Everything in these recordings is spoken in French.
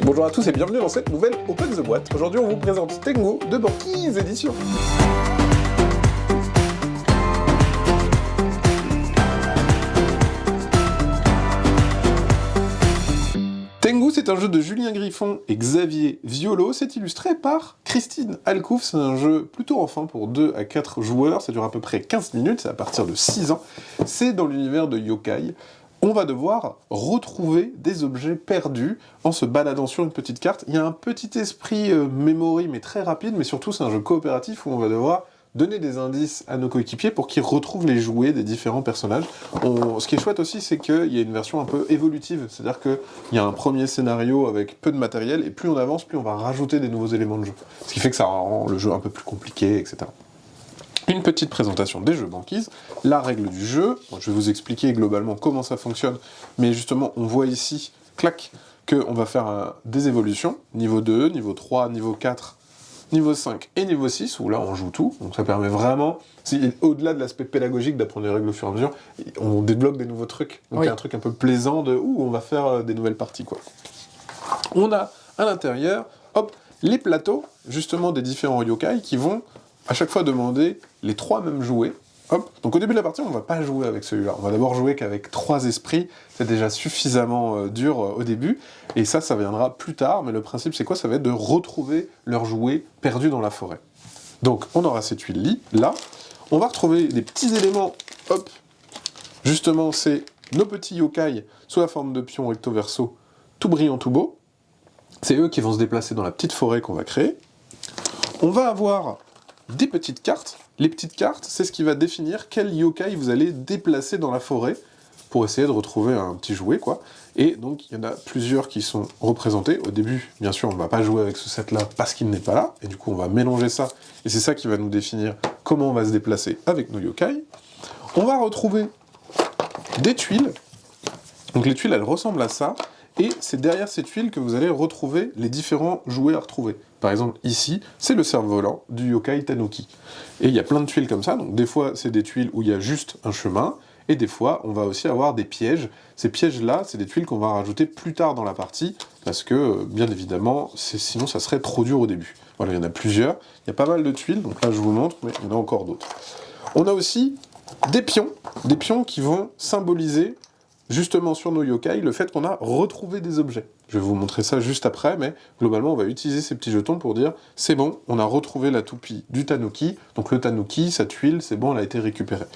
Bonjour à tous et bienvenue dans cette nouvelle Open the Boîte. Aujourd'hui on vous présente Tengu de Banquise Édition. Tengu, c'est un jeu de Julien Griffon et Xavier Violo. C'est illustré par Christine Alcouf. C'est un jeu plutôt enfant pour 2 à 4 joueurs. Ça dure à peu près 15 minutes, c'est à partir de 6 ans. C'est dans l'univers de yokai. On va devoir retrouver des objets perdus en se baladant sur une petite carte. Il y a un petit esprit memory, mais très rapide, mais surtout c'est un jeu coopératif où on va devoir donner des indices à nos coéquipiers pour qu'ils retrouvent les jouets des différents personnages. Ce qui est chouette aussi, c'est qu'il y a une version un peu évolutive, c'est-à-dire qu'il y a un premier scénario avec peu de matériel, et plus on avance, plus on va rajouter des nouveaux éléments de jeu. Ce qui fait que ça rend le jeu un peu plus compliqué, etc. Une petite présentation des jeux Banquise, la règle du jeu, je vais vous expliquer globalement comment ça fonctionne, mais justement on voit ici, clac, qu'on va faire des évolutions, niveau 2, niveau 3, niveau 4, niveau 5 et niveau 6, où là on joue tout, donc ça permet vraiment, au-delà de l'aspect pédagogique d'apprendre les règles au fur et à mesure, on débloque des nouveaux trucs, donc il y a un truc un peu plaisant de, on va faire des nouvelles parties, quoi. On a à l'intérieur, hop, les plateaux, justement des différents yokai qui vont à chaque fois demander les 3 mêmes jouets. Hop. Donc au début de la partie, on va pas jouer avec celui-là. On va d'abord jouer qu'avec 3 esprits. C'est déjà suffisamment dur au début. Et ça viendra plus tard. Mais le principe, c'est quoi? Ça va être de retrouver leurs jouets perdus dans la forêt. Donc on aura ces tuiles là. On va retrouver des petits éléments. Hop. Justement, c'est nos petits yokai sous la forme de pions recto verso, tout brillant, tout beau. C'est eux qui vont se déplacer dans la petite forêt qu'on va créer. On va avoir des petites cartes. Les petites cartes, c'est ce qui va définir quel yokai vous allez déplacer dans la forêt pour essayer de retrouver un petit jouet, quoi. Et donc, il y en a plusieurs qui sont représentés. Au début, bien sûr, on ne va pas jouer avec ce set-là parce qu'il n'est pas là, et du coup, on va mélanger ça, et c'est ça qui va nous définir comment on va se déplacer avec nos yokai. On va retrouver des tuiles. Donc les tuiles, elles ressemblent à ça, et c'est derrière ces tuiles que vous allez retrouver les différents jouets à retrouver. Par exemple, ici, c'est le cerf-volant du yokai Tanuki. Et il y a plein de tuiles comme ça, donc des fois, c'est des tuiles où il y a juste un chemin, et des fois, on va aussi avoir des pièges. Ces pièges-là, c'est des tuiles qu'on va rajouter plus tard dans la partie, parce que, bien évidemment, sinon ça serait trop dur au début. Voilà, il y en a plusieurs, il y a pas mal de tuiles, donc là je vous montre, mais il y en a encore d'autres. On a aussi des pions qui vont symboliser justement sur nos yokai, le fait qu'on a retrouvé des objets. Je vais vous montrer ça juste après, mais globalement, on va utiliser ces petits jetons pour dire « c'est bon, on a retrouvé la toupie du Tanuki, donc le Tanuki, sa tuile, c'est bon, elle a été récupérée. »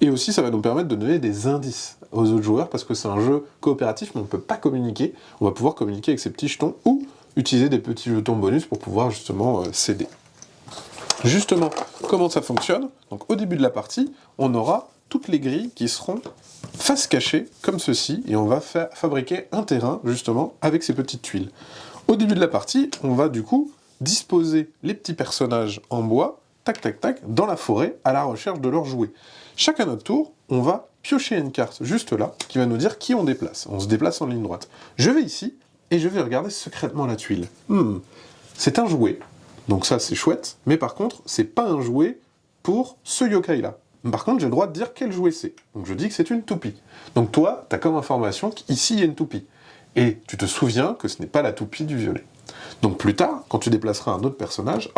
Et aussi, ça va nous permettre de donner des indices aux autres joueurs, parce que c'est un jeu coopératif, mais on ne peut pas communiquer. On va pouvoir communiquer avec ces petits jetons, ou utiliser des petits jetons bonus pour pouvoir justement s'aider. Justement, comment ça fonctionne? Donc au début de la partie, on aura toutes les grilles qui seront face cachée, comme ceci, et on va fabriquer un terrain, justement, avec ces petites tuiles. Au début de la partie, on va du coup disposer les petits personnages en bois, tac tac tac, dans la forêt, à la recherche de leurs jouets. Chacun notre tour, on va piocher une carte juste là, qui va nous dire qui on déplace. On se déplace en ligne droite. Je vais ici, et je vais regarder secrètement la tuile. C'est un jouet, donc ça c'est chouette, mais par contre, c'est pas un jouet pour ce yokai-là. Par contre, j'ai le droit de dire quel jouet c'est. Donc je dis que c'est une toupie. Donc toi, tu as comme information qu'ici, il y a une toupie. Et tu te souviens que ce n'est pas la toupie du violet. Donc plus tard, quand tu déplaceras un autre personnage,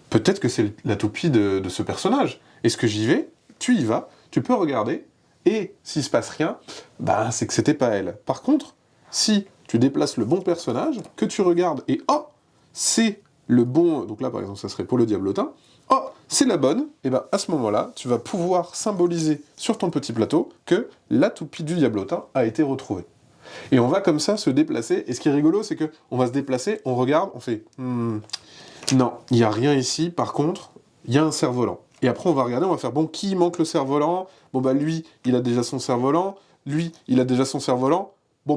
peut-être que c'est la toupie de ce personnage. Est-ce que j'y vais? Tu y vas, tu peux regarder, et s'il se passe rien, c'est que c'était pas elle. Par contre, si tu déplaces le bon personnage, que tu regardes, et c'est le bon... Donc là, par exemple, ça serait pour le diablotin. C'est la bonne, et à ce moment-là, tu vas pouvoir symboliser sur ton petit plateau que la toupie du diablotin a été retrouvée. Et on va comme ça se déplacer, et ce qui est rigolo, c'est que on va se déplacer, on regarde, on fait non, il n'y a rien ici, par contre, il y a un cerf-volant. Et après, on va regarder, on va faire, bon, qui manque le cerf-volant? Lui, il a déjà son cerf-volant, lui, il a déjà son cerf-volant,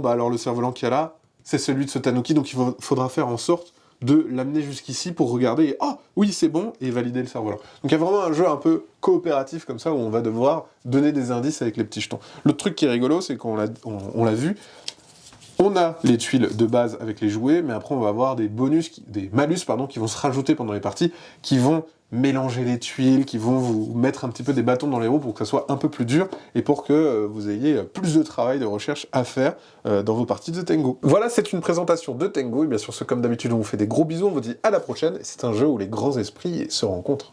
alors le cerf-volant qu'il y a là, c'est celui de ce Tanuki, donc il faudra faire en sorte de l'amener jusqu'ici pour regarder et oui c'est bon, et valider le cerf-volant. Donc il y a vraiment un jeu un peu coopératif comme ça où on va devoir donner des indices avec les petits jetons. L'autre truc qui est rigolo, c'est qu'on l'a vu, on a les tuiles de base avec les jouets, mais après on va avoir des bonus, des malus qui vont se rajouter pendant les parties, qui vont mélanger les tuiles, qui vont vous mettre un petit peu des bâtons dans les roues pour que ça soit un peu plus dur et pour que vous ayez plus de travail de recherche à faire dans vos parties de Tengu. Voilà, c'est une présentation de Tengu, et bien sûr, comme d'habitude, on vous fait des gros bisous, on vous dit à la prochaine, et c'est un jeu où les grands esprits se rencontrent.